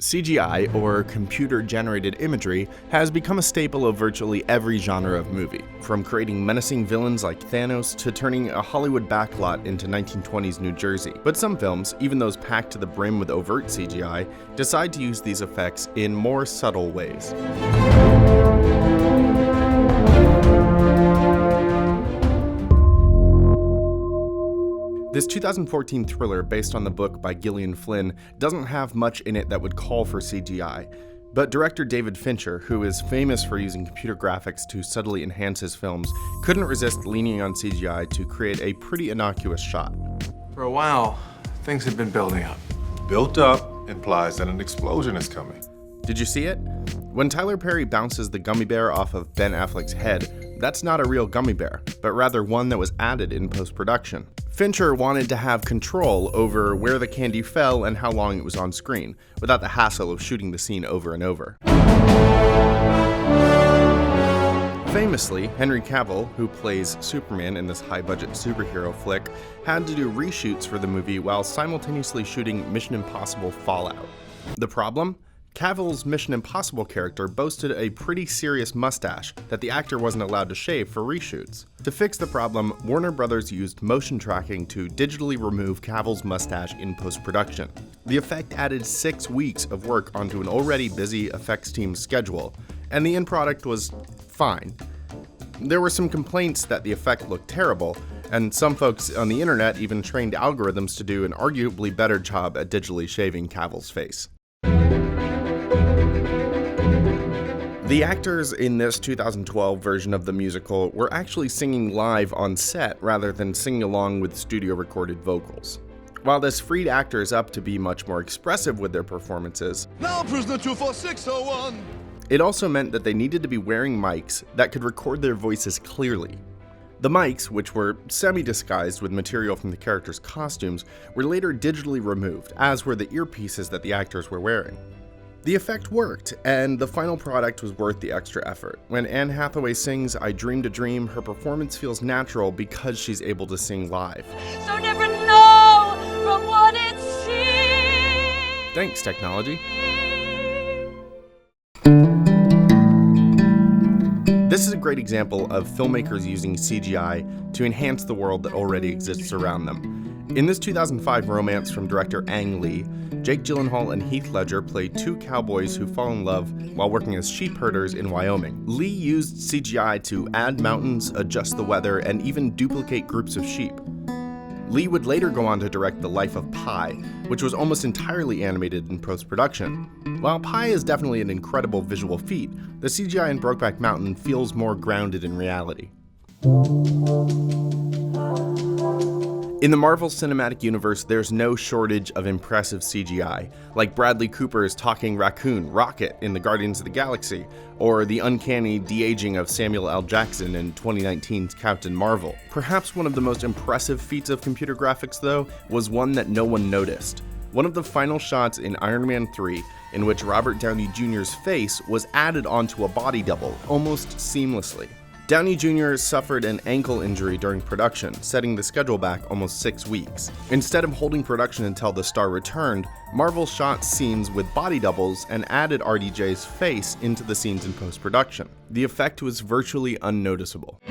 CGI, or computer-generated imagery, has become a staple of virtually every genre of movie, from creating menacing villains like Thanos to turning a Hollywood backlot into 1920s New Jersey. But some films, even those packed to the brim with overt CGI, decide to use these effects in more subtle ways. This 2014 thriller based on the book by Gillian Flynn doesn't have much in it that would call for CGI, but director David Fincher, who is famous for using computer graphics to subtly enhance his films, couldn't resist leaning on CGI to create a pretty innocuous shot. For a while, things had been building up. Built up implies that an explosion is coming. Did you see it? When Tyler Perry bounces the gummy bear off of Ben Affleck's head, that's not a real gummy bear, but rather one that was added in post-production. Fincher wanted to have control over where the candy fell and how long it was on screen, without the hassle of shooting the scene over and over. Famously, Henry Cavill, who plays Superman in this high-budget superhero flick, had to do reshoots for the movie while simultaneously shooting Mission Impossible Fallout. The problem? Cavill's Mission Impossible character boasted a pretty serious mustache that the actor wasn't allowed to shave for reshoots. To fix the problem, Warner Brothers used motion tracking to digitally remove Cavill's mustache in post-production. The effect added 6 weeks of work onto an already busy effects team's schedule, and the end product was fine. There were some complaints that the effect looked terrible, and some folks on the internet even trained algorithms to do an arguably better job at digitally shaving Cavill's face. The actors in this 2012 version of the musical were actually singing live on set rather than singing along with studio-recorded vocals. While this freed actors up to be much more expressive with their performances, now prisoner 24601. It also meant that they needed to be wearing mics that could record their voices clearly. The mics, which were semi-disguised with material from the characters' costumes, were later digitally removed, as were the earpieces that the actors were wearing. The effect worked, and the final product was worth the extra effort. When Anne Hathaway sings I Dreamed a Dream, her performance feels natural because she's able to sing live. So never know from what it seems. Thanks, technology. This is a great example of filmmakers using CGI to enhance the world that already exists around them. In this 2005 romance from director Ang Lee, Jake Gyllenhaal and Heath Ledger play two cowboys who fall in love while working as sheep herders in Wyoming. Lee used CGI to add mountains, adjust the weather, and even duplicate groups of sheep. Lee would later go on to direct The Life of Pi, which was almost entirely animated in post-production. While Pi is definitely an incredible visual feat, the CGI in BROKEBACK Mountain feels more grounded in reality. In the Marvel Cinematic Universe, there's no shortage of impressive CGI, like Bradley Cooper's talking raccoon, Rocket, in the Guardians of the Galaxy, or the uncanny de-aging of Samuel L. Jackson in 2019's Captain Marvel. Perhaps one of the most impressive feats of computer graphics, though, was one that no one noticed. One of the final shots in Iron Man 3, in which Robert Downey Jr.'s face was added onto a body double, almost seamlessly. Downey Jr. suffered an ankle injury during production, setting the schedule back almost 6 weeks. Instead of holding production until the star returned, Marvel shot scenes with body doubles and added RDJ's face into the scenes in post-production. The effect was virtually unnoticeable.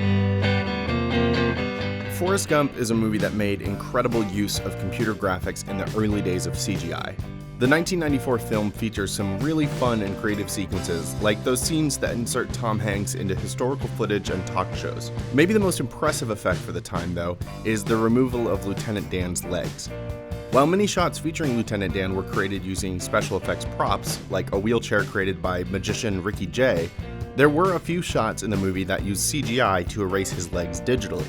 Forrest Gump is a movie that made incredible use of computer graphics in the early days of CGI. The 1994 film features some really fun and creative sequences, like those scenes that insert Tom Hanks into historical footage and talk shows. Maybe the most impressive effect for the time, though, is the removal of Lieutenant Dan's legs. While many shots featuring Lieutenant Dan were created using special effects props, like a wheelchair created by magician Ricky Jay, there were a few shots in the movie that used CGI to erase his legs digitally.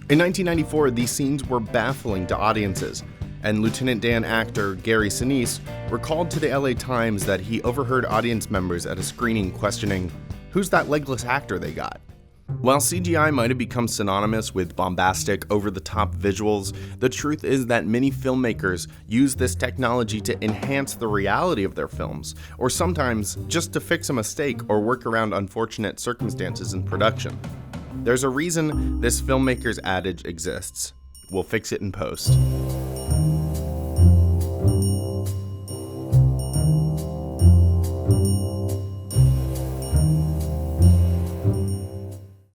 In 1994, these scenes were baffling to audiences, and Lieutenant Dan actor Gary Sinise recalled to the LA Times that he overheard audience members at a screening questioning, "Who's that legless actor they got?" While CGI might have become synonymous with bombastic, over-the-top visuals, the truth is that many filmmakers use this technology to enhance the reality of their films, or sometimes just to fix a mistake or work around unfortunate circumstances in production. There's a reason this filmmaker's adage exists: we'll fix it in post.